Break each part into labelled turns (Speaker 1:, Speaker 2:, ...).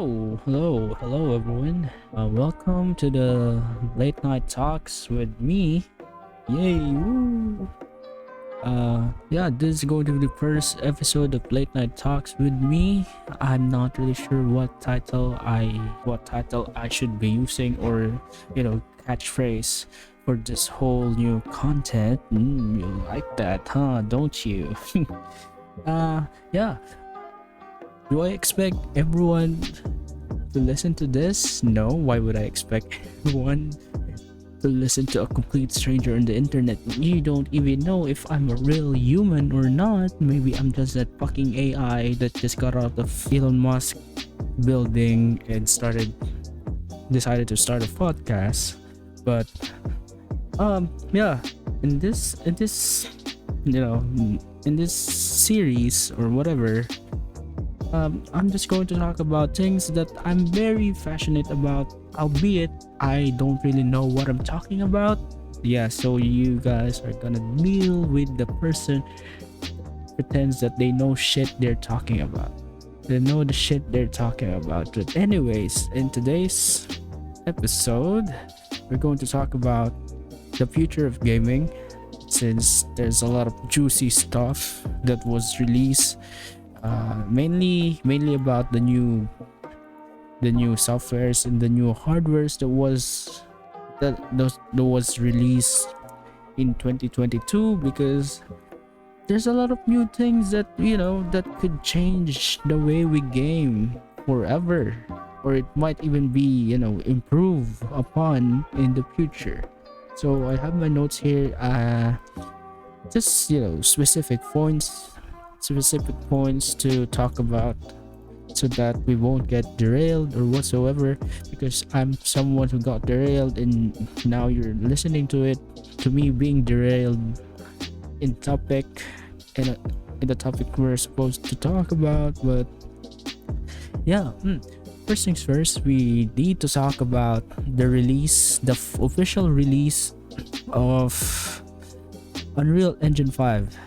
Speaker 1: Hello, everyone. Welcome to the late night talks with me. Yay! Woo. Yeah, this is going to be the first episode of late night talks with me. I'm not really sure what title I should be using, or catchphrase for this whole new content. You like that, huh? Don't you? Yeah. Do I expect everyone to listen to this? No, why would I expect everyone to listen to a complete stranger on the internet? You don't even know if I'm a real human or not. Maybe I'm just that fucking AI that just got out of Elon Musk building and decided to start a podcast. But yeah, you know in this series or whatever, I'm just going to talk about things that I'm very passionate about, albeit I don't really know what I'm talking about. Yeah, so you guys are gonna deal with the person pretends that they know shit they're talking about. They know the shit they're talking about. But anyways, in today's episode, we're going to talk about the future of gaming, since there's a lot of juicy stuff that was released, mainly about the new softwares and the new hardwares that was released in 2022, because there's a lot of new things that that could change the way we game forever, or it might even be improve upon in the future. So I have my notes here, just specific points to talk about, so that we won't get derailed or whatsoever, because I'm someone who got derailed and now you're listening to me being derailed in topic in the topic we're supposed to talk about. But yeah, first things first, we need to talk about the official release of Unreal Engine 5.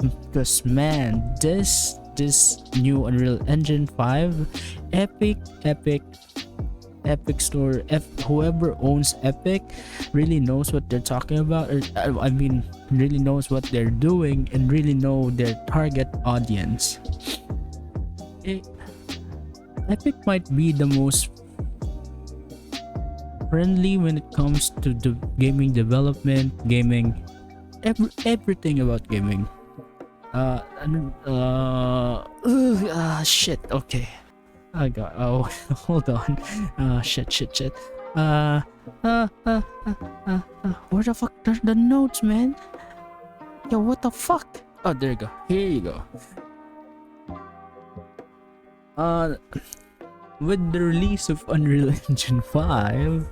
Speaker 1: Because man, this new Unreal Engine 5, epic store, whoever owns Epic really knows what they're talking about, or I mean really knows what they're doing and really know their target audience. Epic might be the most friendly when it comes to the gaming development, everything about gaming. Shit. Okay, I got. Oh, hold on. Shit. Where the fuck are the notes, man? Yo, what the fuck? Oh, there you go. Here you go. With the release of Unreal Engine 5,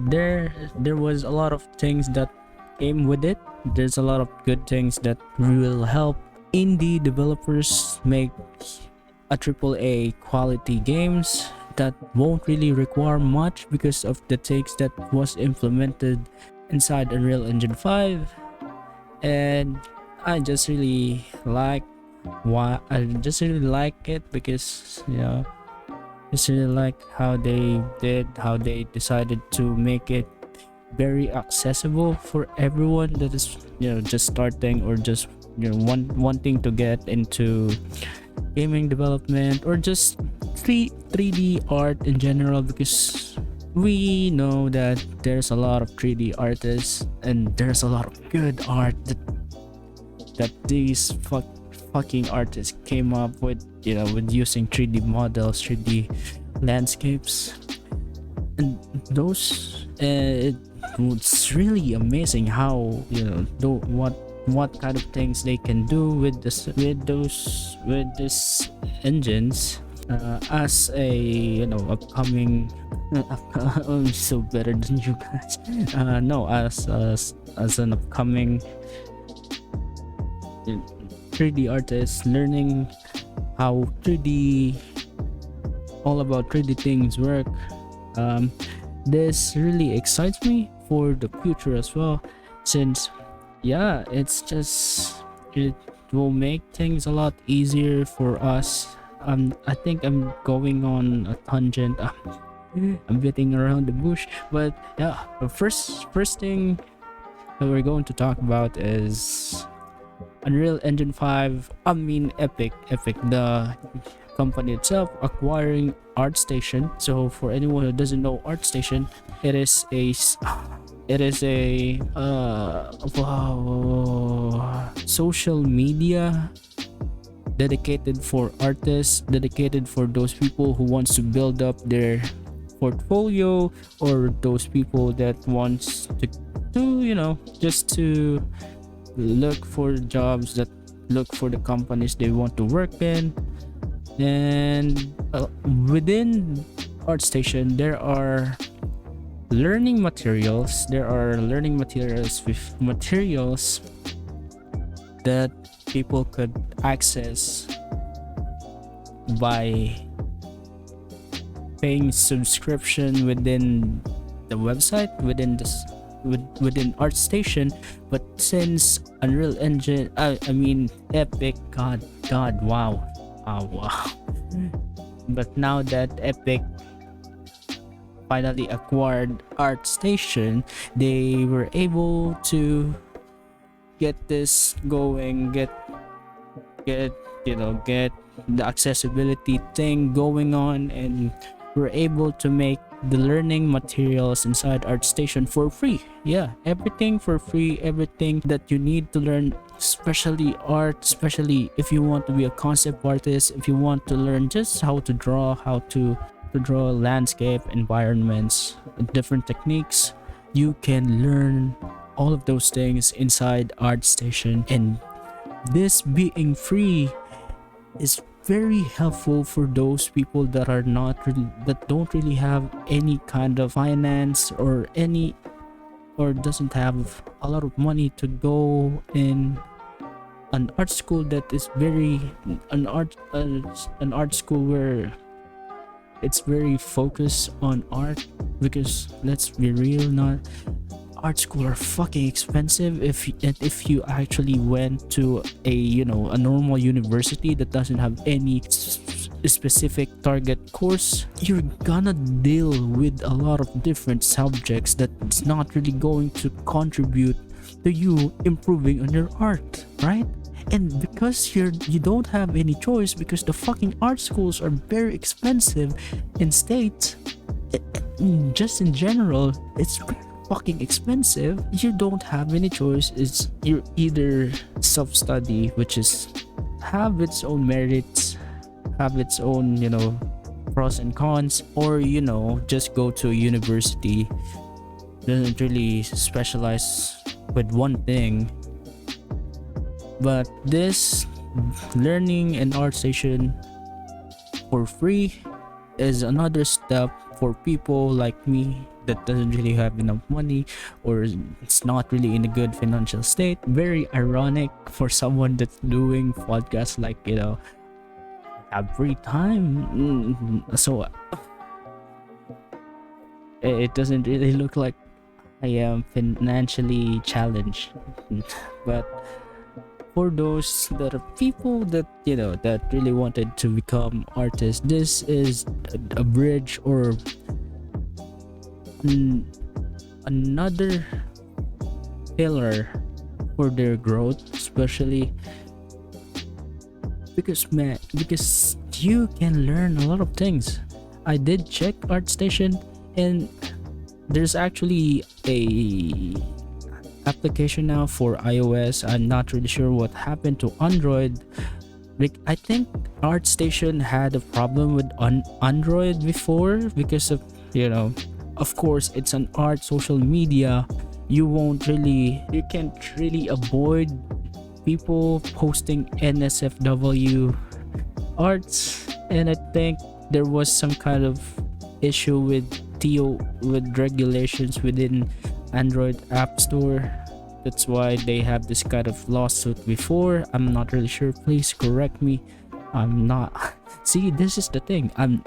Speaker 1: there was a lot of things that came with it. There's a lot of good things that will help indie developers make a AAA quality games that won't really require much because of the things that was implemented inside Unreal Engine 5. And I just really like it, because just really like how they decided to make it very accessible for everyone that is just starting, or just wanting to get into gaming development, or just 3D art in general, because we know that there's a lot of 3D artists and there's a lot of good art that these fucking artists came up with, with using 3D models, 3D landscapes, and those it's really amazing how what kind of things they can do with these engines, as a upcoming I'm so better than you guys. No, as an upcoming 3D artist, learning how all about 3D things work. This really excites me for the future as well, since it will make things a lot easier for us I think I'm going on a tangent. I'm beating around the bush, but yeah, the first thing that we're going to talk about is Unreal Engine 5. I mean Epic, the company itself acquiring ArtStation. So for anyone who doesn't know ArtStation, it is a social media dedicated for artists, dedicated for those people who wants to build up their portfolio, or those people that wants to just to look for jobs, that look for the companies they want to work in. And within ArtStation there are learning materials with materials that people could access by paying subscription within the website, within ArtStation. But since Unreal Engine, I mean Epic, god wow, wow. But now that Epic finally acquired ArtStation, they were able to get this going, get get the accessibility thing going on, and we're able to make the learning materials inside ArtStation for free. Yeah, everything for free, everything that you need to learn, especially art, especially if you want to be a concept artist, if you want to learn just how to draw, draw landscape, environments, different techniques. You can learn all of those things inside ArtStation, and this being free is very helpful for those people that are not really, that don't really have any kind of finance or doesn't have a lot of money to go in an art school that is very an art school where it's very focused on art. Because let's be real, not art school are fucking expensive. If you actually went to a normal university that doesn't have any specific target course, you're gonna deal with a lot of different subjects that's not really going to contribute to you improving on your art, right? And because you don't have any choice, because the fucking art schools are very expensive in states, just in general, it's fucking expensive. You don't have any choice. It's you're either self-study, which is have its own merits, have its own pros and cons, or just go to a university, doesn't really specialize with one thing. But this learning and ArtStation for free is another step for people like me that doesn't really have enough money, or it's not really in a good financial state. Very ironic for someone that's doing podcasts, like have free time. So it doesn't really look like I am financially challenged. But for those that are people that that really wanted to become artists, this is a bridge, or another pillar for their growth, especially because you can learn a lot of things. I did check ArtStation, and there's actually a application now for iOS. I'm not really sure what happened to Android. Like, I think ArtStation had a problem with Android before, because of course it's an art social media. You can't really avoid people posting NSFW arts, and I think there was some kind of issue with regulations within Android App Store. That's why they have this kind of lawsuit before. I'm not really sure. Please correct me. I'm not. See, this is the thing. I'm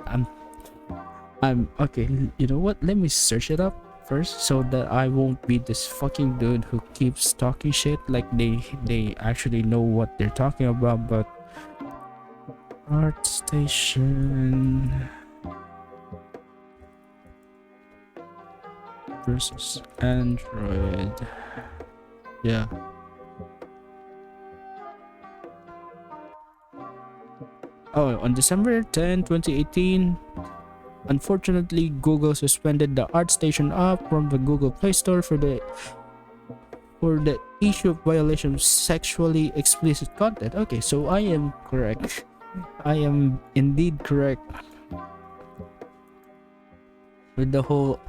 Speaker 1: okay. You know what? Let me search it up first, so that I won't be this fucking dude who keeps talking shit like they actually know what they're talking about. But ArtStation versus Android. Yeah. Oh, on December 10, 2018, unfortunately, Google suspended the ArtStation app from the Google Play Store for the issue of violation of sexually explicit content. Okay, so I am correct. I am indeed correct with the whole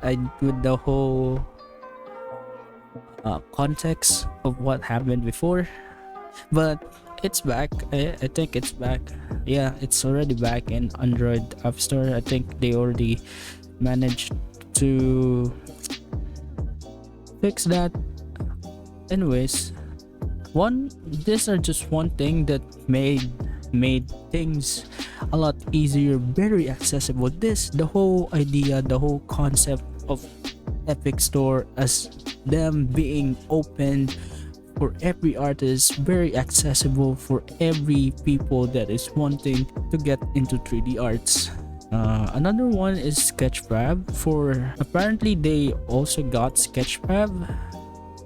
Speaker 1: context of what happened before, but it's back. I think it's back. Yeah, it's already back in Android App Store. I think they already managed to fix that. Anyways, these are just one thing that made things a lot easier, very accessible. The whole idea, the whole concept of Epic Store as them being open for every artist, very accessible for every people that is wanting to get into 3D arts. Another one is Sketchfab. For apparently they also got Sketchfab.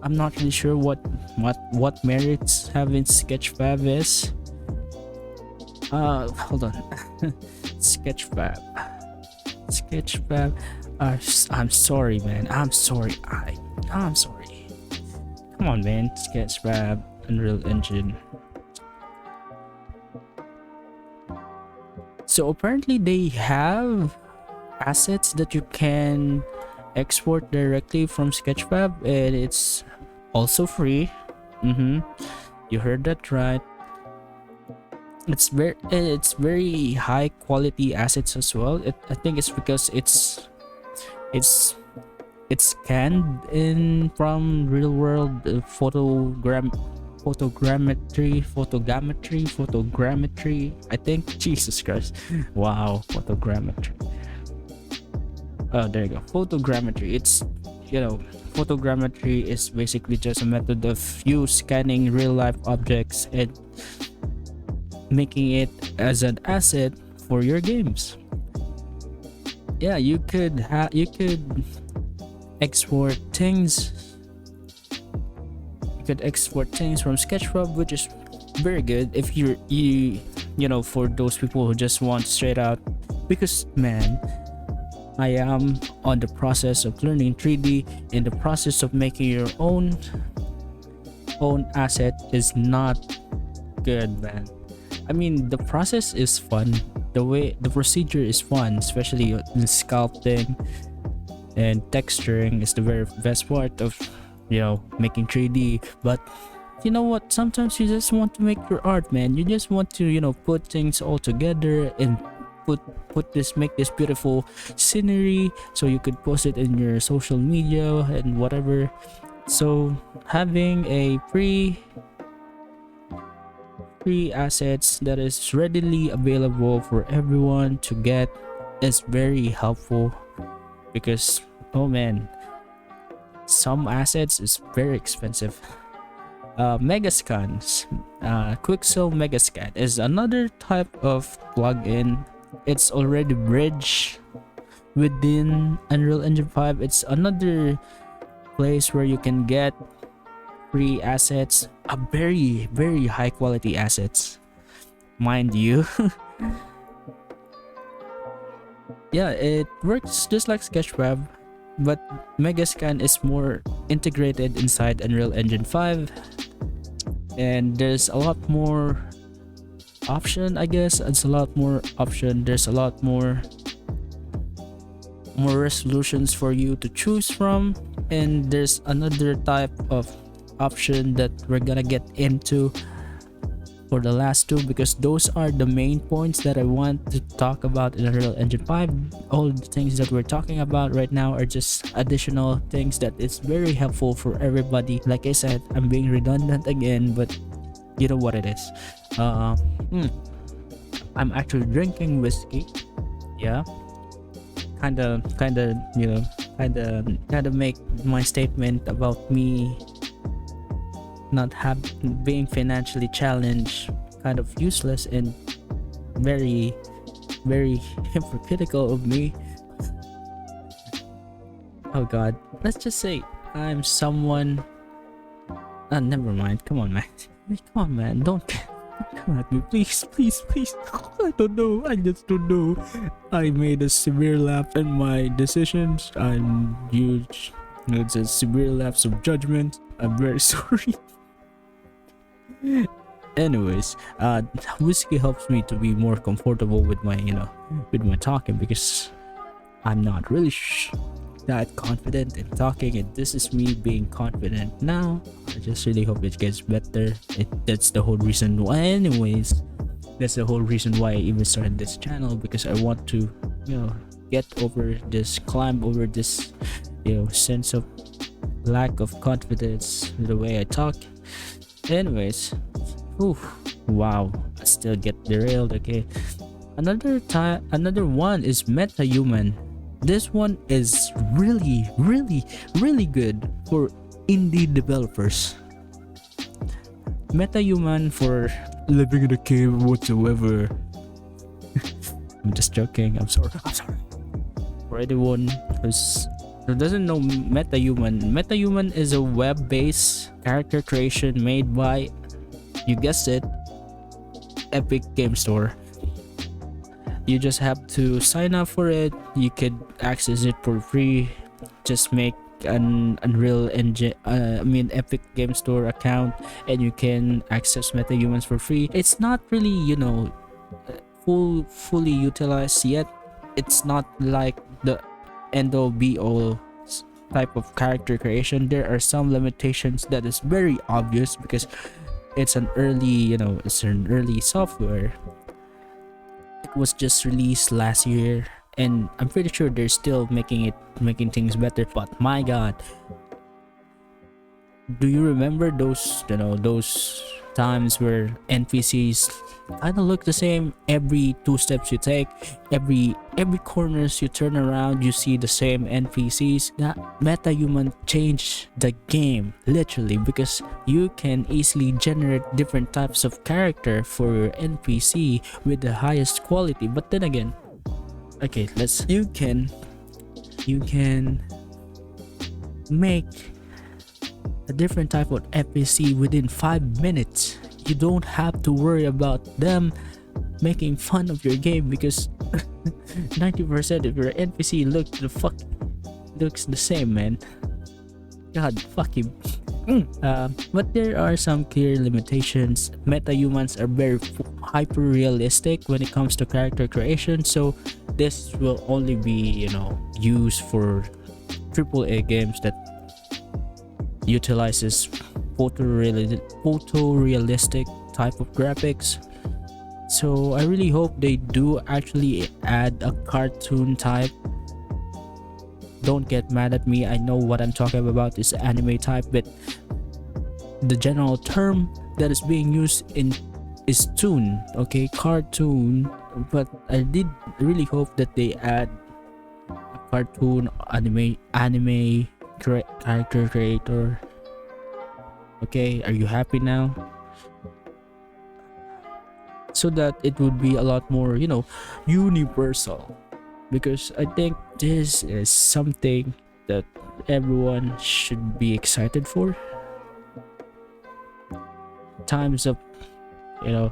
Speaker 1: I'm not really sure what merits having Sketchfab is. Hold on. Sketchfab. I'm sorry, man. I'm sorry. I'm sorry. Come on, man. Sketchfab, Unreal Engine. So apparently they have assets that you can export directly from Sketchfab, and it's also free. You heard that right. It's very high quality assets as well. I think it's because it's scanned in from real world photogrammetry. I think. Jesus Christ. Wow, photogrammetry. Oh, there you go. Photogrammetry. It's, photogrammetry is basically just a method of you scanning real life objects and making it as an asset for your games. Yeah, you could export things. You could export things from Sketchfab, which is very good if you for those people who just want straight out. Because man, I am on the process of learning 3D. In the process of making your own asset is not good, man. I mean, the process is fun. The procedure is fun, especially in sculpting and texturing is the very best part of making 3D. But you know what? Sometimes you just want to make your art, man. You just want to put things all together and make this beautiful scenery so you could post it in your social media and whatever. So having a free assets that is readily available for everyone to get is very helpful, because oh man, some assets is very expensive. Megascans, Quixel Megascan is another type of plugin. It's already bridged within Unreal Engine 5. It's another place where you can get free assets, a very very high quality assets, mind you. Yeah, it works just like Sketchfab, but Megascan is more integrated inside Unreal Engine 5, and there's a lot more option. I guess it's a lot more option. There's a lot more resolutions for you to choose from, and there's another type of option that we're gonna get into for the last two, because those are the main points that I want to talk about in Unreal Engine 5. All the things that we're talking about right now are just additional things that is very helpful for everybody. Like I said, I'm being redundant again, but you know what it is. I'm actually drinking whiskey. Yeah, kind of make my statement about me not being financially challenged kind of useless, and very, very hypocritical of me. Oh god, let's just say I'm someone. Never mind. Come on, man. Come on, man. Don't come at me, please, please, please. I don't know. I just don't know. I made a severe lapse in my decisions. I'm huge. It's a severe lapse of judgment. I'm very sorry. Anyways, whiskey helps me to be more comfortable with my, with my talking, because I'm not really that confident in talking, and this is me being confident now. I just really hope it gets better. That's the whole reason why, anyways, that's the whole reason why I even started this channel, because I want to, get over this, climb over this, sense of lack of confidence in the way I talk. Anyways, wow, I still get derailed. Okay, another one is MetaHuman. This one is really, really, really good for indie developers. MetaHuman for living in a cave whatsoever. I'm just joking. I'm sorry. For anyone who doesn't know MetaHuman is a web-based character creation made by, you guessed it, Epic Game Store. You just have to sign up for it. You could access it for free. Just make an Unreal Engine, Epic Game Store account, and you can access MetaHumans for free. It's not really, fully utilized yet. It's not like the end all be all type of character creation. There are some limitations that is very obvious because it's an early, it's an early software. It was just released last year, and I'm pretty sure they're still making things better. But my god, do you remember those times where NPCs kind of look the same? Every 2 steps you take, every corners you turn around, you see the same NPCs. That MetaHuman changed the game literally, because you can easily generate different types of character for your NPC with the highest quality. But then again, okay, you can make a different type of NPC within 5 minutes. You don't have to worry about them making fun of your game, because 90% of your NPC looks the same, man. God, fuck him. But there are some clear limitations. MetaHumans are very hyper realistic when it comes to character creation, so this will only be, used for AAA games that utilizes photorealistic type of graphics. So I really hope they do actually add a cartoon type. Don't get mad at me, I know what I'm talking about is anime type, but the general term that is being used is toon, okay, cartoon. But I did really hope that they add a cartoon anime character creator. Okay, are you happy now? So that it would be a lot more, universal, because I think this is something that everyone should be excited for. Times of the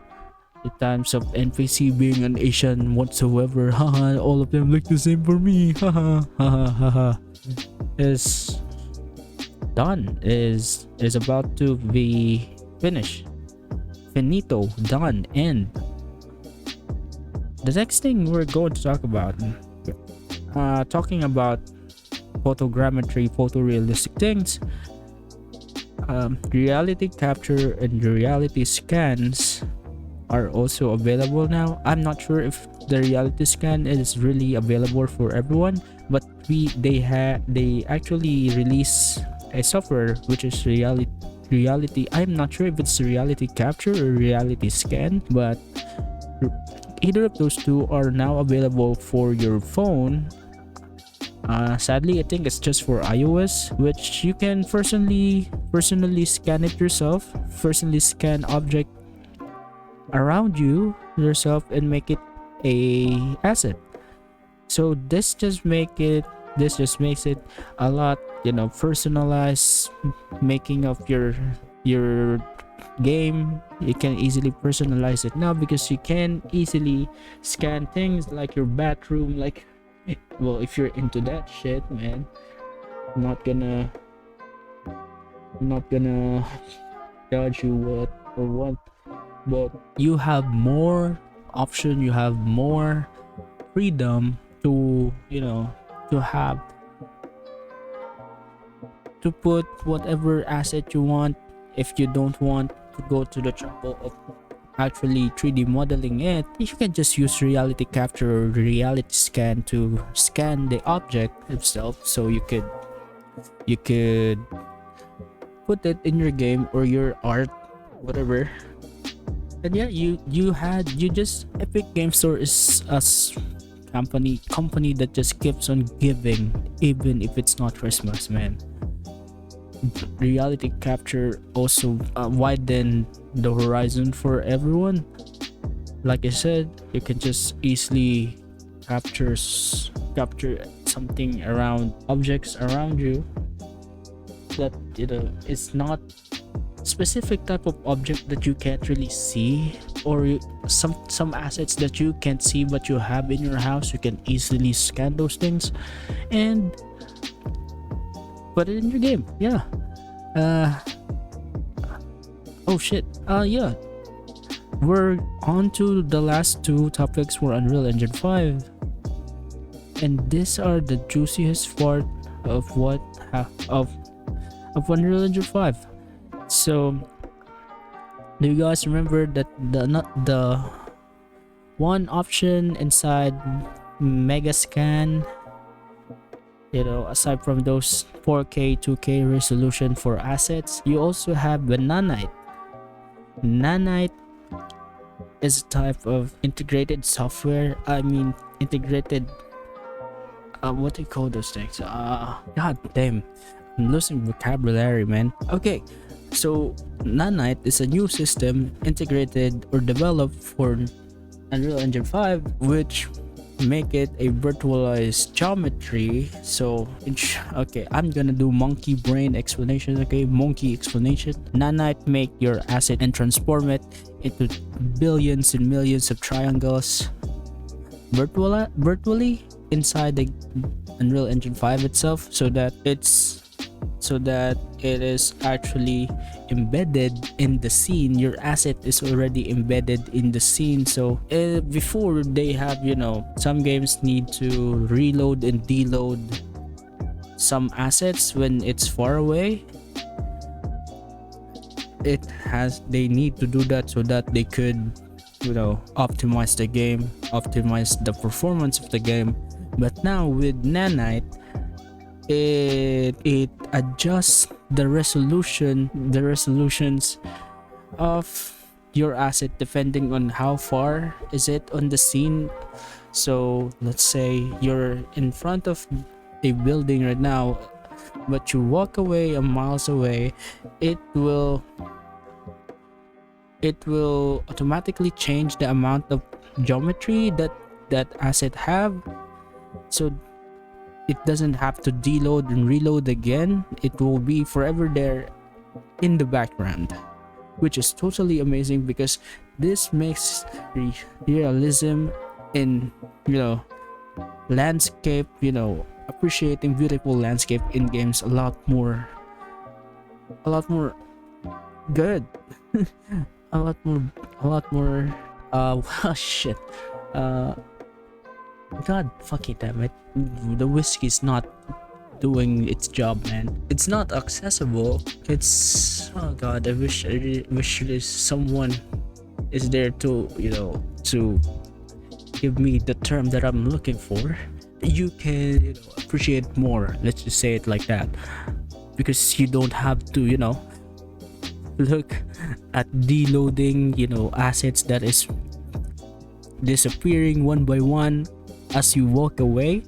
Speaker 1: times of NPC being an Asian whatsoever, haha, all of them look the same for me, haha, haha, is done, is about to be finished, finito, done. And the next thing we're going to talk about, talking about photogrammetry, photorealistic things, reality capture and reality scans are also available now. I'm not sure if the reality scan is really available for everyone, but they actually release a software which is reality. I'm not sure if it's reality capture or reality scan, but either of those two are now available for your phone. Sadly, I think it's just for iOS, which you can personally scan it yourself, personally scan object around you yourself and make it a asset. So this just makes it a lot, personalized. Making of your game, you can easily personalize it now because you can easily scan things like your bathroom, like, well, if you're into that shit, man. I'm not gonna judge you what or what, but you have more option, you have more freedom to, to have to put whatever asset you want. If you don't want to go to the trouble of actually 3D modeling it, you can just use reality capture or reality scan to scan the object itself, so you could put it in your game or your art, whatever. And yeah, you just Epic Game Store is a company that just keeps on giving, even if it's not Christmas, man. Reality capture also widen the horizon for everyone. Like I said, you can just easily capture something around objects around you that, it's not specific type of object that you can't really see, or some assets that you can't see but you have in your house. You can easily scan those things and put it in your game. Yeah. Oh shit. Yeah. We're on to the last two topics for Unreal Engine 5, and these are the juiciest part of of Unreal Engine 5. So, do you guys remember that the one option inside Megascan, aside from those 4K 2K resolution for assets, you also have the Nanite. Nanite is a type of integrated software. I mean, integrated, what do you call those things? God damn, I'm losing vocabulary, man. Okay, so Nanite is a new system integrated or developed for Unreal Engine 5, which make it a virtualized geometry. So okay, I'm gonna do monkey brain explanation. Okay, monkey explanation. Nanite make your asset and transform it into billions and millions of triangles virtually inside the Unreal Engine 5 itself, so that it is actually embedded in the scene. Your asset is already embedded in the scene. So before, they have, some games need to reload and deload some assets when it's far away. They need to do that so that they could, optimize the game, optimize the performance of the game. But now with Nanite, it adjusts the resolutions of your asset depending on how far is it on the scene. So let's say you're in front of a building right now, but you walk away a miles away, it will automatically change the amount of geometry that asset have, so it doesn't have to deload and reload again. It will be forever there in the background, which is totally amazing because this makes realism in, landscape, appreciating beautiful landscape in games a lot more good. a lot more shit. God fucking damn it, the whiskey's not doing its job, man. It's not accessible. It's, oh god, I wish there's someone is there to, to give me the term that I'm looking for. You can, appreciate more, let's just say it like that, because you don't have to, look at deloading, assets that is disappearing one by one as you walk away.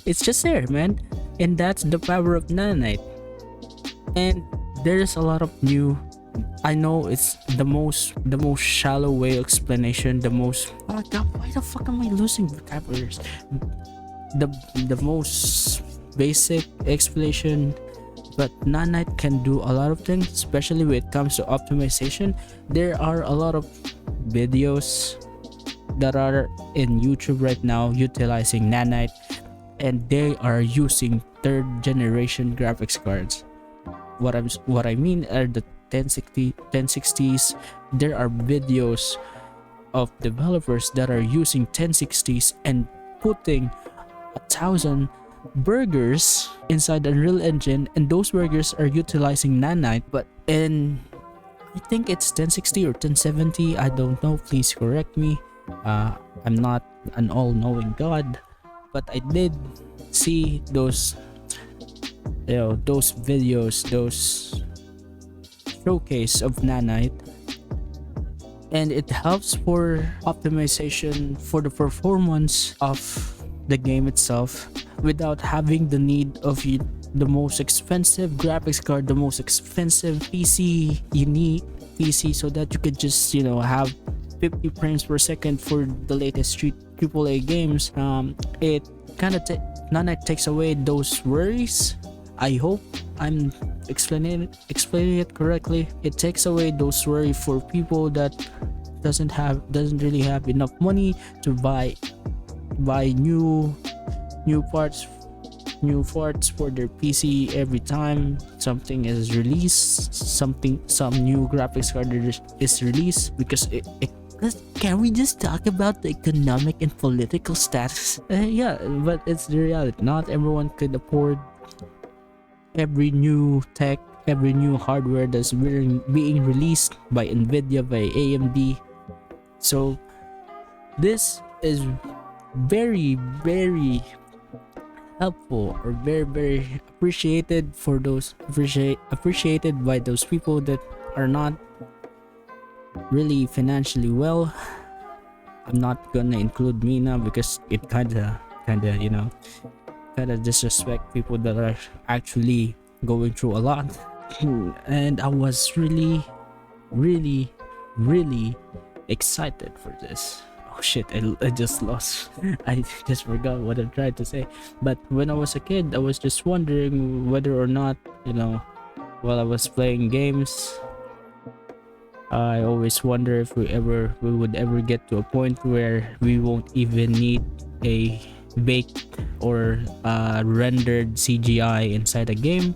Speaker 1: It's just there, man, and that's the power of Nanite. And there's a lot of new I know it's the most shallow way explanation, the most, oh god, why the fuck am I losing vocabularies? The the most basic explanation, but Nanite can do a lot of things, especially when it comes to optimization. There are a lot of videos that are in YouTube right now utilizing Nanite, and they are using third generation graphics cards. What I mean are the 1060s. There are videos of developers that are using 1060s and putting 1,000 burgers inside the Unreal Engine, and those burgers are utilizing Nanite. But in, I think it's 1060 or 1070, I don't know, please correct me. I'm not an all-knowing god, but I did see those, those videos, those showcase of Nanite, and it helps for optimization for the performance of the game itself without having the need of the most expensive graphics card, the most expensive PC. You need PC so that you could just have 50 frames per second for the latest AAA games. It kind of Nanite takes away those worries. I hope I'm explaining it correctly. It takes away those worry for people that doesn't really have enough money to buy new parts for their PC every time something is released, some new graphics card is released, because can we just talk about the economic and political status? Yeah, but it's the reality. Not everyone could afford every new tech, every new hardware that's being released by Nvidia, by AMD. So this is very, very helpful, or very, very appreciated for those appreciated by those people that are not really financially well. I'm not gonna include me now because it kinda disrespect people that are actually going through a lot. And I was really, really, really excited for this. Oh shit, I just lost. I just forgot what I tried to say. But when I was a kid, I was just wondering whether or not, while I was playing games, I always wonder if we would ever get to a point where we won't even need a baked or rendered CGI inside a game,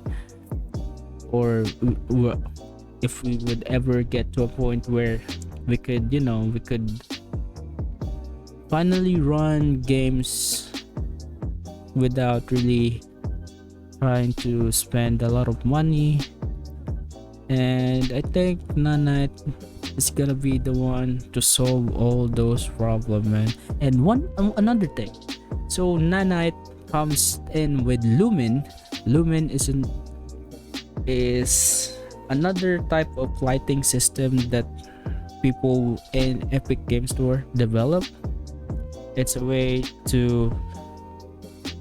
Speaker 1: or if we would ever get to a point where we could finally run games without really trying to spend a lot of money. And I think Nanite is gonna be the one to solve all those problems, man. And another thing, so Nanite comes in with Lumen. Lumen is another type of lighting system that people in Epic Game Store develop. It's a way to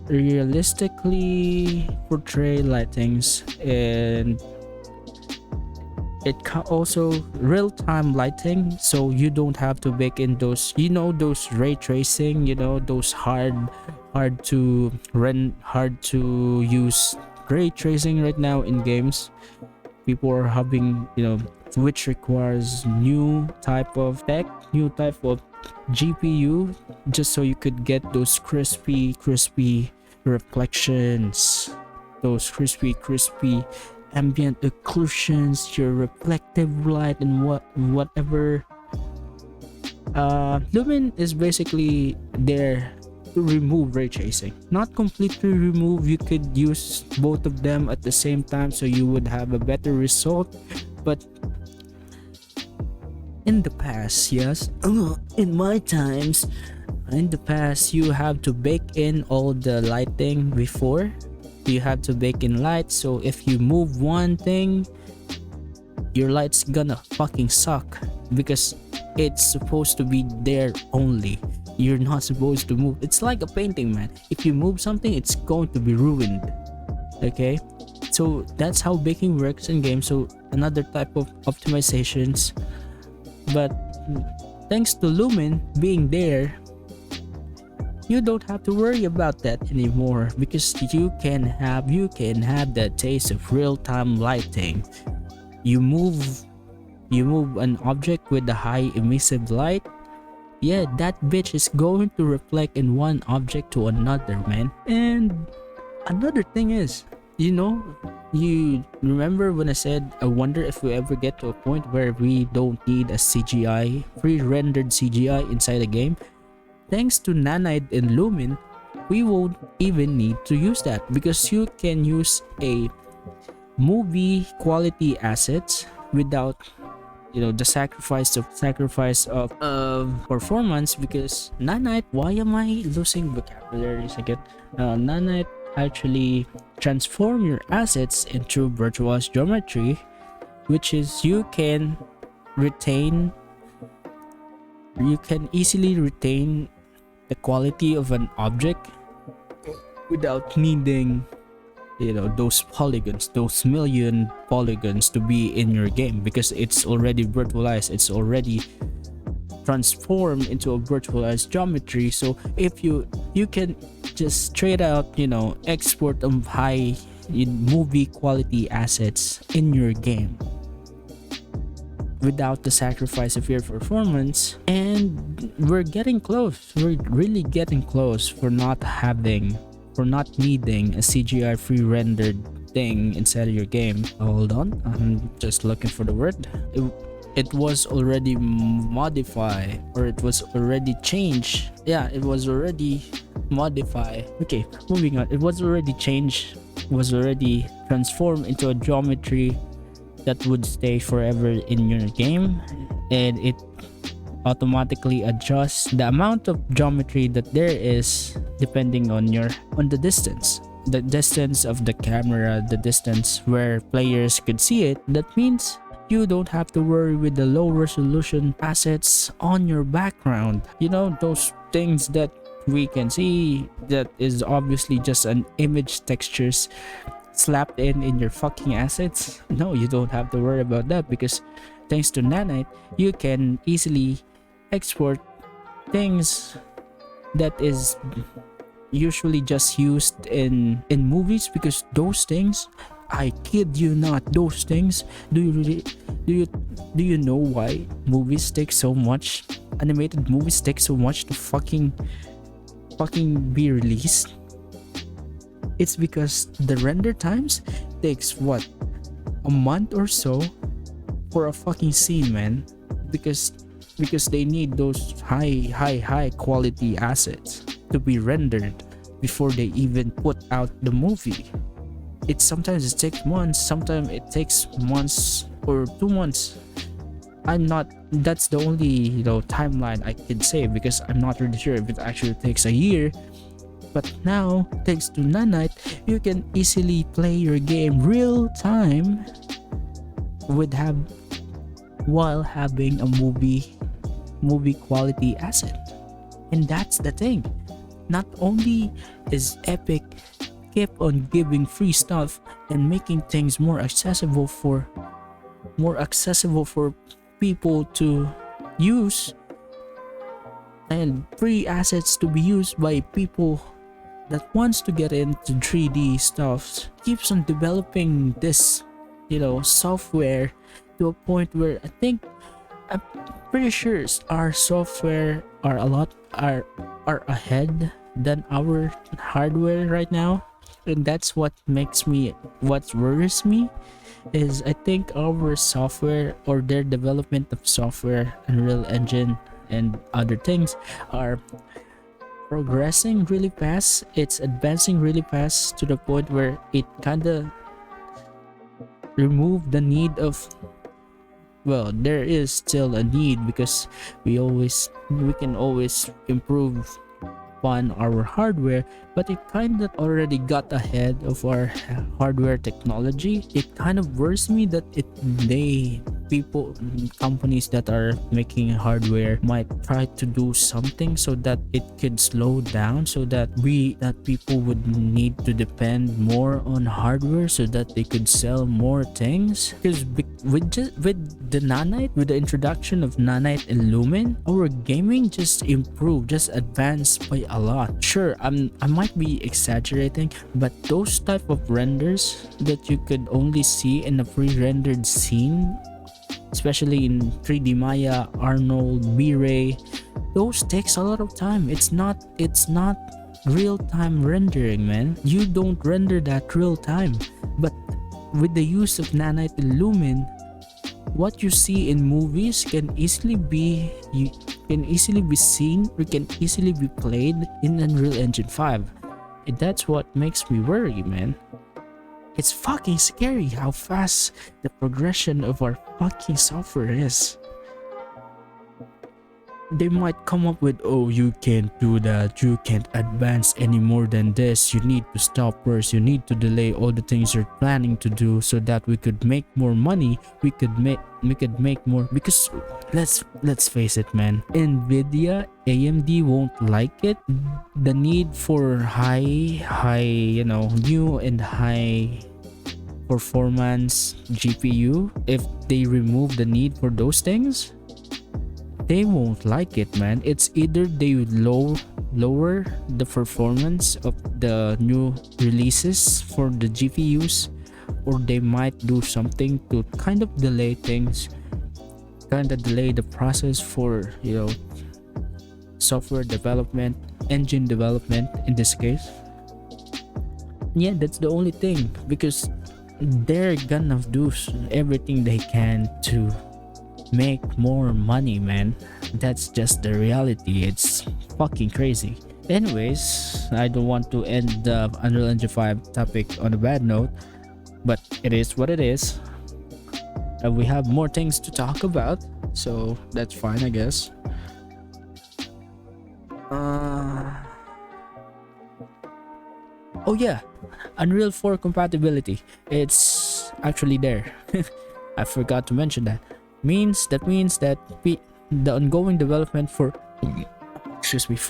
Speaker 1: realistically portray lightings, and it also real-time lighting, so you don't have to bake in those those ray tracing, those hard to use ray tracing right now in games. People are having, which requires new type of tech, new type of GPU, just so you could get those crispy reflections, those crispy ambient occlusions, your reflective light, and whatever. Lumen is basically there to remove ray tracing, not completely remove. You could use both of them at the same time, so you would have a better result. But in the past, yes, in my times, in the past, you have to bake in all the lighting before. You have to bake in light, so if you move one thing, your light's gonna fucking suck, because it's supposed to be there only. You're not supposed to move. It's like a painting, man. If you move something, it's going to be ruined. Okay, So that's how baking works in games. So another type of optimizations. But thanks to Lumen being there, you don't have to worry about that anymore, because you can have that taste of real-time lighting. You move you move an object with a high emissive light. Yeah, that bitch is going to reflect in one object to another, man. And another thing is, you remember when I said I wonder if we ever get to a point where we don't need a CGI, pre-rendered CGI inside a game? Thanks to Nanite and Lumen, we won't even need to use that, because you can use a movie quality assets without the sacrifice of performance. Because Nanite, why am I losing vocabulary again? Nanite actually transform your assets into virtualized geometry, which is retain you can easily retain the quality of an object without needing those polygons, those million polygons to be in your game, because it's already virtualized, it's already transformed into a virtualized geometry. So if you can just straight out export high movie quality assets in your game without the sacrifice of your performance. And we're getting close, we're really getting close for not needing a CGI free rendered thing inside of your game. Hold on, I'm just looking for the word. It was already modified, or it was already changed. Yeah, it was already modified. Okay, moving on. It was already changed, was already transformed into a geometry that would stay forever in your game, and it automatically adjusts the amount of geometry that there is depending on the distance of the camera, the distance where players could see it. That means you don't have to worry with the low resolution assets on your background, those things that we can see that is obviously just an image textures slapped in your fucking assets. No, you don't have to worry about that, because thanks to Nanite, you can easily export things that is usually just used in movies. Because those things, I kid you not, those things, do you know why animated movies take so much to fucking be released? It's because the render times takes what, a month or so for a fucking scene, man. Because they need those high quality assets to be rendered before they even put out the movie. Sometimes it takes months, sometimes it takes months or 2 months. That's the only timeline I can say, because I'm not really sure if it actually takes a year. But now, thanks to Nanite, you can easily play your game real time while having a movie quality asset. And that's the thing. Not only is Epic kept on giving free stuff and making things more accessible for people to use, and free assets to be used by people that wants to get into 3D stuff, keeps on developing this software to a point where I'm pretty sure our software are ahead than our hardware right now. And that's what worries me, is I think our software, or their development of software, Unreal Engine and other things, are progressing really fast. It's advancing really fast to the point where it kinda removed the need of, well, there is still a need, because we can always improve upon our hardware, but it kind of already got ahead of our hardware technology. It kind of worries me that they companies that are making hardware might try to do something so that it could slow down, so that people would need to depend more on hardware so that they could sell more things. Because with the nanite, with the introduction of nanite and lumen, our gaming just improved, just advanced by a lot. Sure, I might be exaggerating, but those type of renders that you could only see in a pre-rendered scene, especially in 3D Maya, Arnold, V-Ray, those takes a lot of time. It's not real-time rendering, man. You don't render that real time. But with the use of nanite and lumen, what you see in movies can easily be seen or can easily be played in Unreal Engine 5. And that's what makes me worry, man. It's fucking scary how fast the progression of our fucking software is. They might come up with, oh, you can't do that, you can't advance any more than this, you need to stop first, you need to delay all the things you're planning to do so that we could make more money, we could make more. Because let's face it, man, Nvidia, AMD won't like it. The need for new and high performance GPU, if they remove the need for those things, they won't like it, man. It's either they would lower the performance of the new releases for the GPUs, or they might do something to kind of delay things, kind of delay the process for, software development, engine development in this case. Yeah, that's the only thing, because they're gonna do everything they can to make more money, man. That's just the reality. It's fucking crazy. Anyways, I don't want to end the Unreal Engine 5 topic on a bad note, but it is what it is. We have more things to talk about, so that's fine, I guess. Oh yeah, Unreal 4 compatibility. It's actually there. I forgot to mention that. That means that the ongoing development for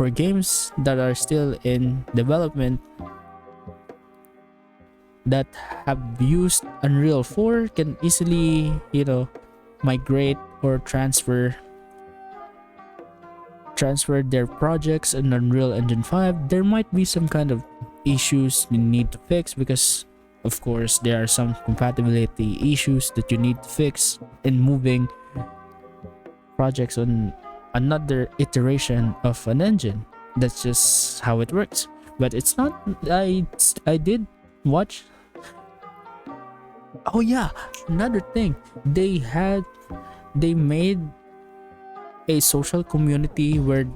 Speaker 1: games that are still in development that have used Unreal 4 can easily, migrate or transfer their projects in Unreal Engine 5. There might be some kind of issues you need to fix, because of course there are some compatibility issues that you need to fix in moving projects on another iteration of an engine. That's just how it works. But it's not. I did watch. Oh yeah, another thing, they made a social community where,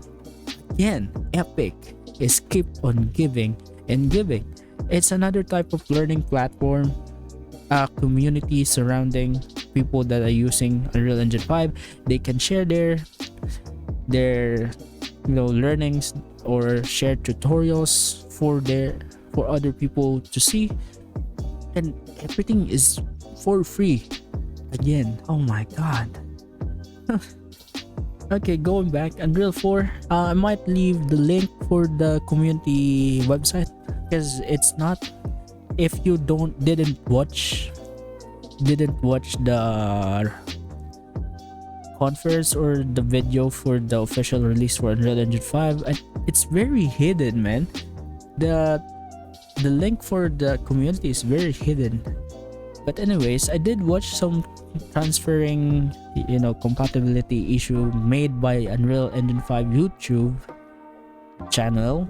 Speaker 1: again, Epic is keep on giving and giving. It's another type of learning platform, a community surrounding people that are using Unreal Engine 5. They can share their learnings or share tutorials for other people to see, and everything is for free. Again, oh my god. Okay, going back, Unreal 4, I might leave the link for the community website, because it's not, if you didn't watch the conference or the video for the official release for Unreal Engine 5, it's very hidden, man. The link for the community is very hidden. But anyways, I did watch some transferring, compatibility issue made by Unreal Engine 5 YouTube channel.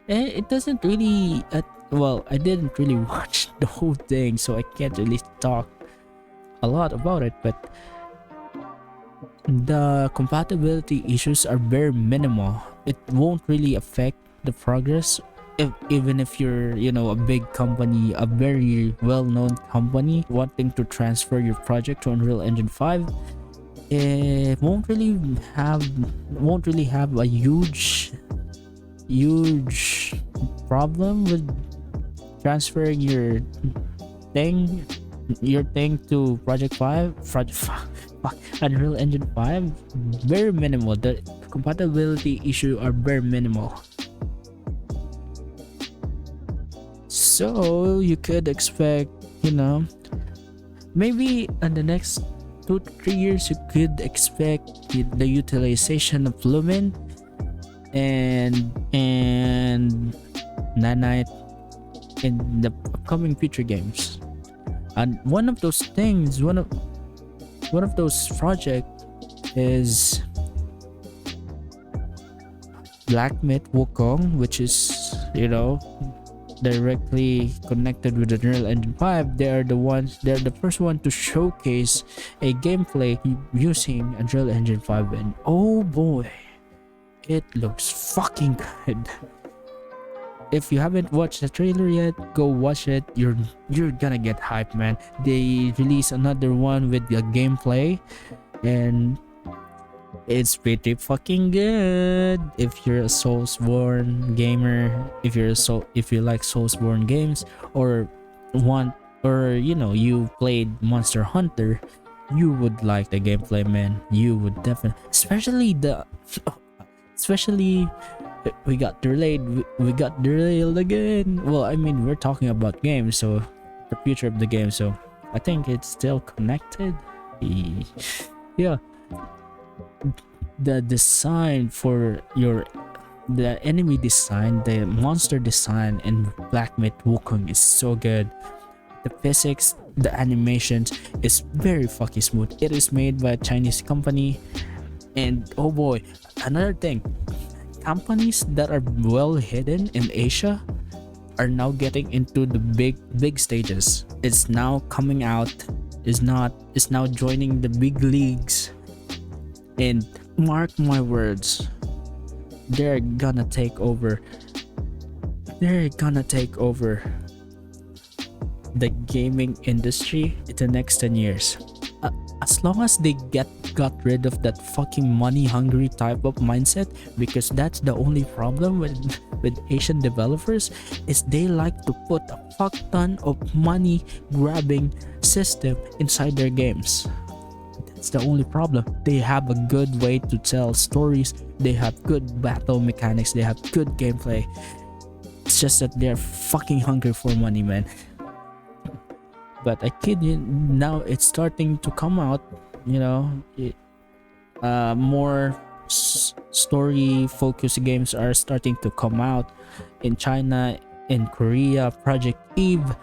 Speaker 1: It doesn't really I didn't really watch the whole thing, so I can't really talk a lot about it, but the compatibility issues are very minimal. It won't really affect the progress, even if you're, a big company, a very well-known company wanting to transfer your project to Unreal Engine 5. It won't really have a huge problem with transferring your thing, your thing to Project 5, fuck, Unreal Engine 5, very minimal. The compatibility issue are very minimal. So you could expect, you know, maybe in the next 2 to 3 years, you could expect the utilization of Lumen and Nanite in the upcoming future games. And one of those things, one of those projects is Black Myth Wukong, which is, you know, directly connected with Unreal Engine 5. They're the first one to showcase a gameplay using Unreal Engine 5, and oh boy, it looks fucking good. If you haven't watched the trailer yet, go watch it. You're gonna get hyped, man. They release another one with the gameplay, and it's pretty fucking good. If you're a Soulsborne gamer, if you like Soulsborne games, or want, or you know, you played Monster Hunter, you would like the gameplay, man. You would definitely, especially we got derailed again. Well, I mean, we're talking about games, so the future of the game, so I think it's still connected. Yeah, the design for the enemy design, the monster design in Black Myth Wukong is so good. The physics, the animations is very fucking smooth. It is made by a Chinese company, and oh boy, another thing, companies that are well hidden in Asia are now getting into the big stages. It's now coming out, is now joining the big leagues, and mark my words, they're gonna take over the gaming industry in the next 10 years. As long as they got rid of that fucking money hungry type of mindset, because that's the only problem with Asian developers, is they like to put a fuck ton of money grabbing system inside their games. That's the only problem. They have a good way to tell stories, they have good battle mechanics, they have good gameplay. It's just that they're fucking hungry for money, man. But I kid you, now it's starting to come out, you know, more story focused games are starting to come out in China, in Korea. Project Eve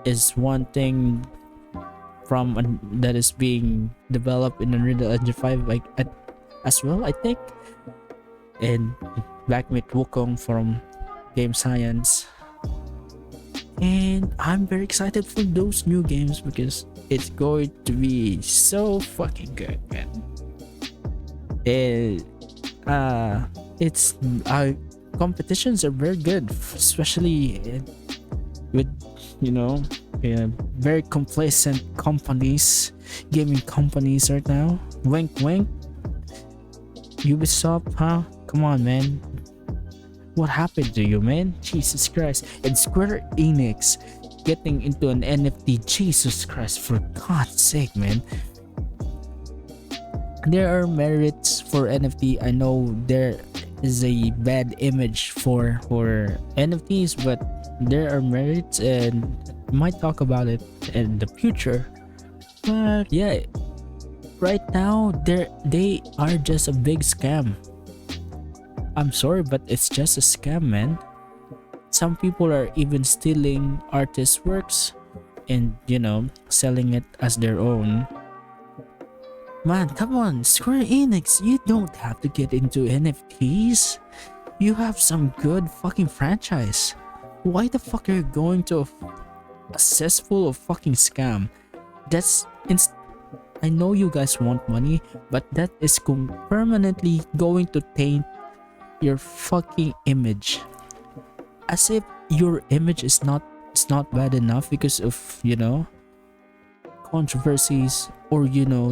Speaker 1: is one thing that is being developed in Unreal Engine 5 as well, I think, and Black Myth Wukong from Game Science. And I'm very excited for those new games because it's going to be so fucking good, man. It's competitions are very good, especially with, you know, very complacent companies, gaming companies right now. Wink wink, Ubisoft, huh? Come on, man. What happened to you, man? Jesus Christ. And Square Enix getting into an NFT. Jesus Christ, for God's sake, man. There are merits for NFT. I know there is a bad image for NFTs, but there are merits, and we might talk about it in the future. But yeah, right now they are just a big scam. I'm sorry, but it's just a scam, man. Some people are even stealing artists' works and, you know, selling it as their own. Man, come on, Square Enix, you don't have to get into NFTs. You have some good fucking franchise. Why the fuck are you going to a cesspool of fucking scam? I know you guys want money, but that is permanently going to taint your fucking image. As if your image is not bad enough because of, you know, controversies, or, you know,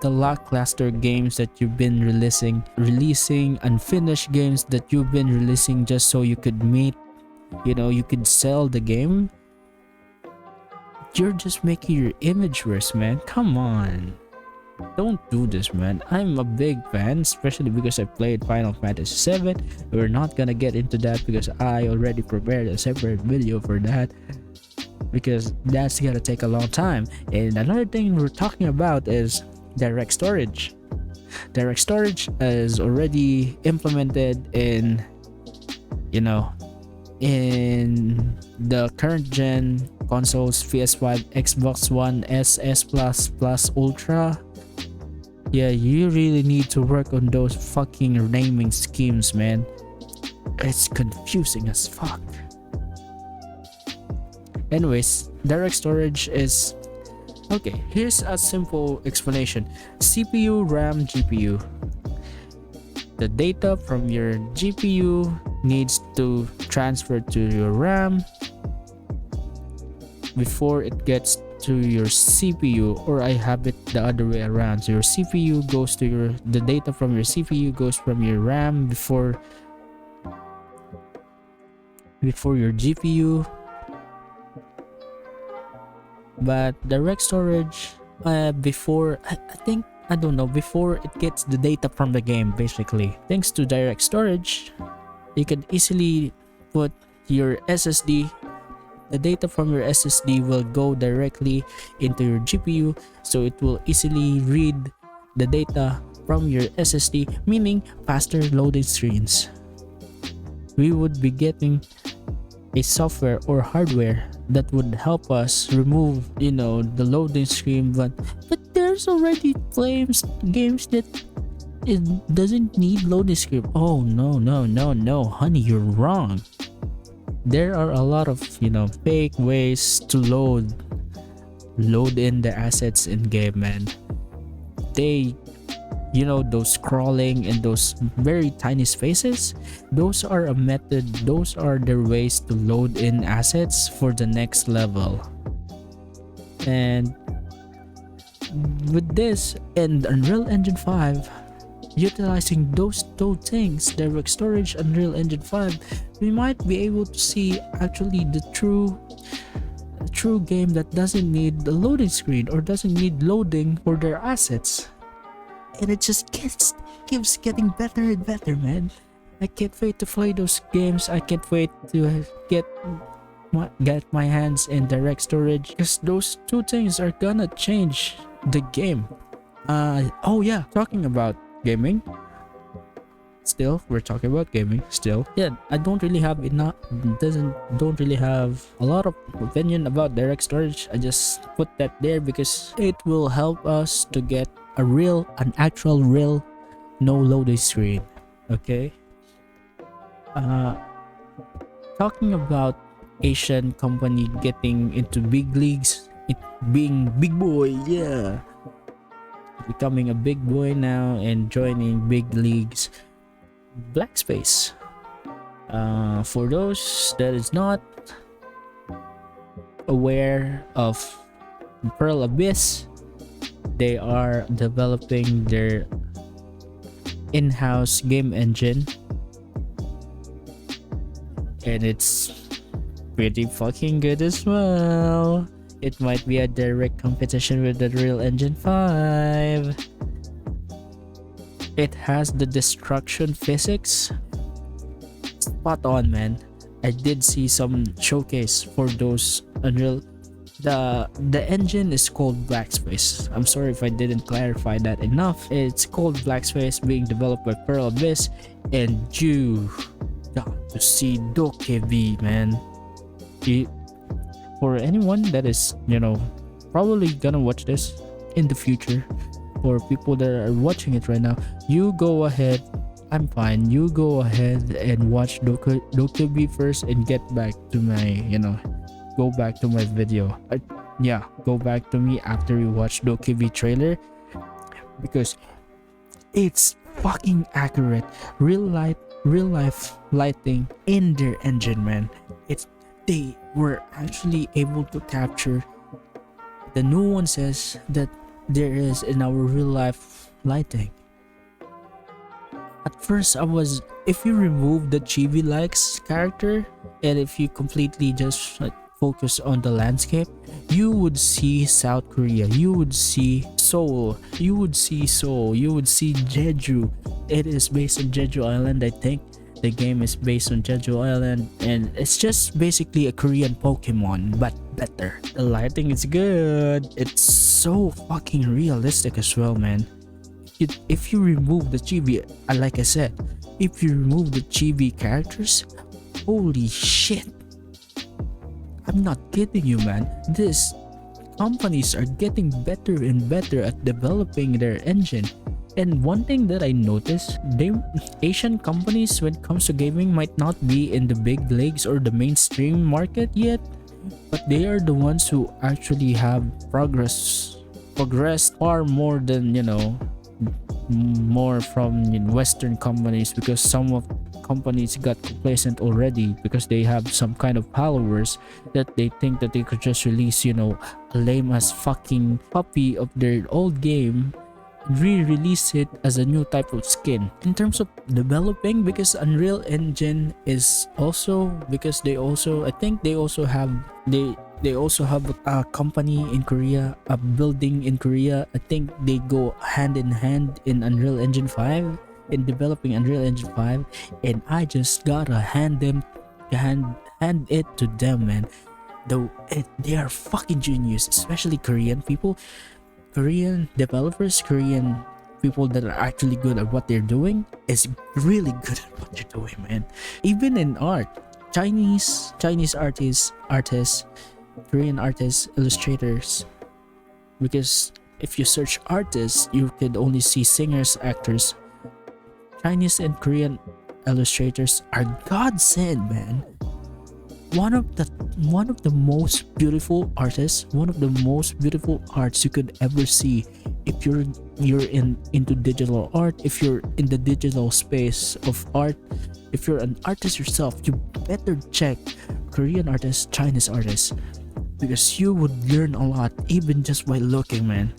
Speaker 1: the lackluster games that you've been releasing unfinished games that you've been releasing just so you could meet, you know, you could sell the game. you're just making your image worse, man. Come on. Don't do this, man. I'm a big fan, especially because I played Final Fantasy 7. We're not gonna get into that because I already prepared a separate video for that, because that's gonna take a long time. And another thing we're talking about is direct storage. Direct storage is already implemented in, you know, in the current gen consoles, PS5, Xbox One S, S Plus, Plus, Ultra. Yeah, you really need to work on those fucking naming schemes, man. It's confusing as fuck. Anyways, direct storage is okay. Here's a simple explanation: CPU, RAM, GPU. The data from your GPU needs to transfer to your RAM before it gets to your CPU, or I have it the other way around. So your CPU goes to the data from your CPU goes from your RAM before your GPU. But direct storage, before I think, I don't know, before it gets the data from the game. Basically, thanks to direct storage, you can easily put your SSD. The data from your SSD will go directly into your GPU, so it will easily read the data from your SSD, meaning faster loading screens. We would be getting a software or hardware that would help us remove, the loading screen. But there's already games that it doesn't need loading screen. Oh no, honey, you're wrong. There are a lot of fake ways to load in the assets in game, man. They those scrolling and those very tiny spaces, those are a method, those are their ways to load in assets for the next level. And with this and Unreal Engine 5 utilizing those two things, direct storage, Unreal Engine 5, we might be able to see actually the true game that doesn't need the loading screen or doesn't need loading for their assets. And it just keeps getting better and better, man. I can't wait to play those games. I can't wait to get my hands in direct storage, because those two things are gonna change the game. Oh yeah, talking about gaming. We're talking about gaming still. Yeah, I don't really have don't really have a lot of opinion about direct storage. I just put that there because it will help us to get an actual real no loading screen. Okay. Talking about Asian company getting into big leagues, it being big boy, yeah, becoming a big boy now and joining big leagues. Blackspace. For those that is not aware of Pearl Abyss, they are developing their in-house game engine, and it's pretty fucking good as well. It might be a direct competition with the Unreal Engine 5. It has the destruction physics spot on, man. I did see some showcase for those Unreal. The engine is called Blackspace. I'm sorry if I didn't clarify that enough. It's called Blackspace, being developed by Pearl Abyss, and you got to see Dokevi, man. For anyone that is probably gonna watch this in the future, or people that are watching it right now, you go ahead. I'm fine. You go ahead and watch Dokevi first and get back to my go back to my video. Go back to me after you watch Dokevi trailer, because it's fucking accurate. Real life lighting in their engine, man. They were actually able to capture the nuances that there is in our real life lighting. At first, if you remove the chibi likes character, and if you completely just focus on the landscape, you would see South Korea, you would see Seoul, you would see Seoul, you would see Jeju. It is based on Jeju Island, I think. The game is based on Jeju Island, and it's just basically a Korean Pokemon, but better. The lighting is good. It's so fucking realistic as well, man. If you remove the chibi, like I said, if you remove the chibi characters, holy shit. I'm not kidding you, man. These companies are getting better and better at developing their engine. And one thing that I noticed, Asian companies when it comes to gaming might not be in the big leagues or the mainstream market yet, but they are the ones who actually have progressed far more than, more from Western companies, because some of companies got complacent already because they have some kind of followers that they think that they could just release, a lame as fucking copy of their old game, re-release it as a new type of skin. In terms of developing, because Unreal Engine is also, because they also, I think they also have a company in Korea, a building in Korea. I think they go hand in hand in Unreal Engine 5, in developing Unreal Engine 5, and I just gotta hand it to them, man. They are fucking genius, especially Korean people. Korean developers, Korean people that are actually good at what they're doing is really good at what they're doing, man. Even in art, Chinese artists, Korean artists, illustrators. Because if you search artists, you could only see singers, actors. Chinese and Korean illustrators are godsend, man. One of the most beautiful artists, one of the most beautiful arts you could ever see. If you're into digital art, if you're in the digital space of art, if you're an artist yourself, you better check Korean artists, Chinese artists, because you would learn a lot even just by looking, man.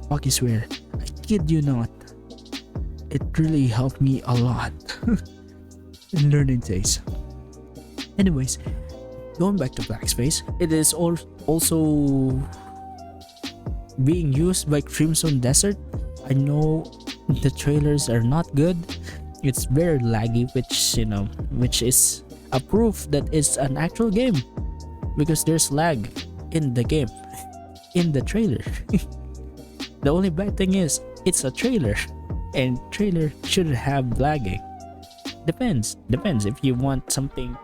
Speaker 1: Fucking swear, I kid you not. It really helped me a lot in learning days. Anyways, going back to Blackspace, it is also being used by Crimson Desert. I know the trailers are not good. It's very laggy, which is a proof that it's an actual game, because there's lag in the game, in the trailer. The only bad thing is it's a trailer, and trailer shouldn't have lagging. Depends if you want something,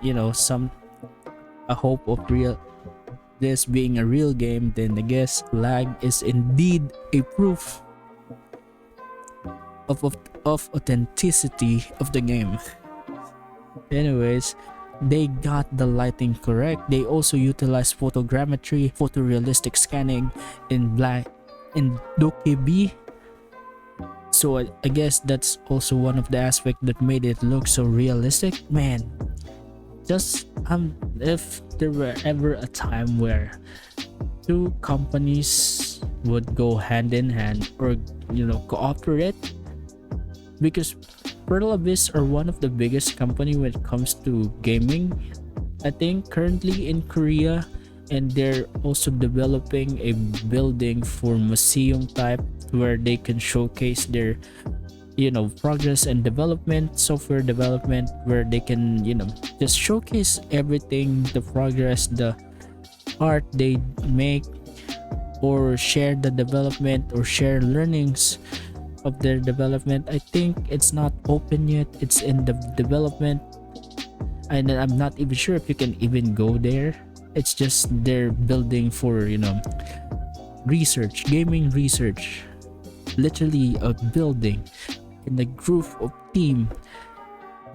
Speaker 1: a hope of this being a real game, then I guess lag is indeed a proof of authenticity of the game. Anyways, they got the lighting correct. They also utilize photogrammetry, photorealistic scanning in Dokebi. So I guess that's also one of the aspects that made it look so realistic, man. Just if there were ever a time where two companies would go hand in hand, or cooperate, because Pearl Abyss are one of the biggest company when it comes to gaming, I think, currently in Korea, and they're also developing a building for museum type where they can showcase their progress and development, software development, where they can just showcase everything, the progress, the art they make, or share the development, or share learnings of their development. I think it's not open yet, it's in the development, and I'm not even sure if you can even go there. It's just they're building for research, gaming research, literally a building in a group of team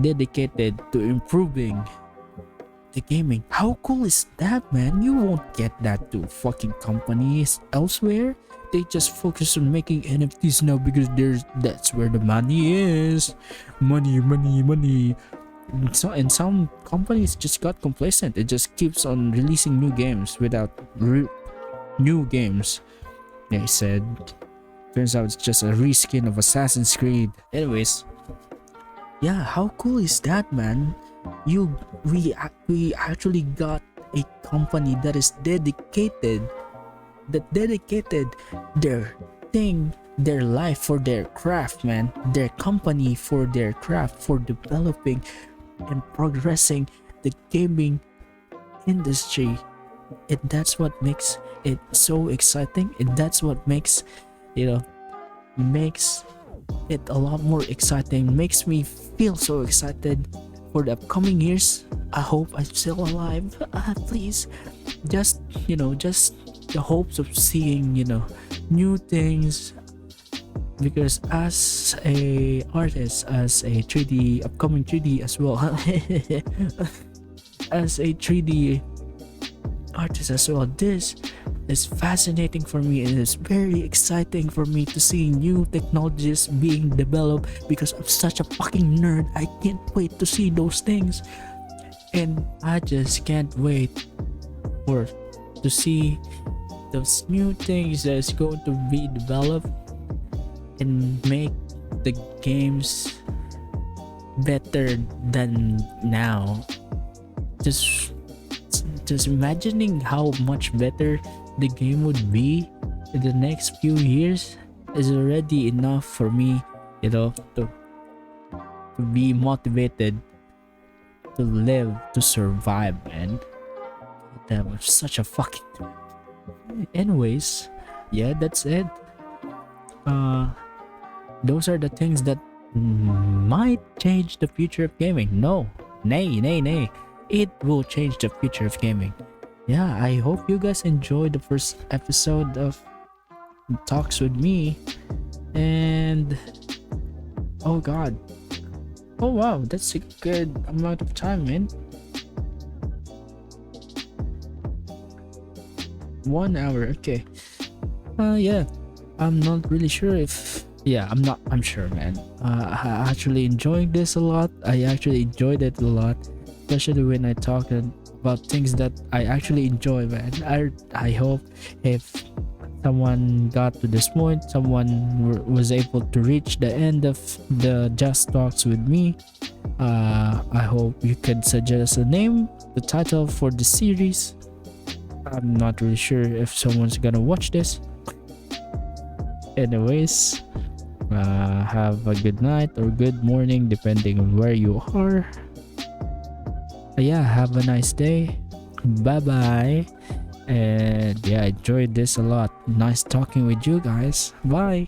Speaker 1: dedicated to improving the gaming. How cool is that, man? You won't get that to fucking companies elsewhere. They just focus on making NFTs now because that's where the money is. Money. And some companies just got complacent. It just keeps on releasing new games without new games. They said, turns out it's just a reskin of Assassin's Creed. Anyways, yeah, how cool is that, man? We actually got a company that is dedicated, that dedicated their thing, their life for their craft, man, their company for their craft, for developing and progressing the gaming industry. That's what makes it so exciting, and that's what makes, you know, makes it a lot more exciting, makes me feel so excited for the upcoming years. I hope I'm still alive. Please, just, just the hopes of seeing, new things. Because as a artist, as a 3D, upcoming 3D as well, as a 3D artist as well, this is fascinating for me, and it's very exciting for me to see new technologies being developed. Because I'm such a fucking nerd, I can't wait to see those things, and I just can't wait for to see those new things that is going to be developed and make the games better than now. Just imagining how much better the game would be in the next few years is already enough for me, to be motivated to live, to survive, man. Damn, I'm such a fucking. Anyways, yeah, that's it. Those are the things that might change the future of gaming. No, nay. It will change the future of gaming. Yeah, I hope you guys enjoyed the first episode of Talks with me. And oh god. Oh wow, that's a good amount of time, man. 1 hour, okay. Yeah. I'm not really sure if I'm sure, man. I actually enjoying this a lot. I actually enjoyed it a lot, especially when I talk about things that I actually enjoy, man. I hope if someone got to this point, someone was able to reach the end of the Just Talks with me. I hope you could suggest a name, the title for the series. I'm not really sure if someone's gonna watch this. Anyways, have a good night or good morning depending on where you are. Yeah, have a nice day. Bye bye. And yeah, I enjoyed this a lot. Nice talking with you guys. Bye.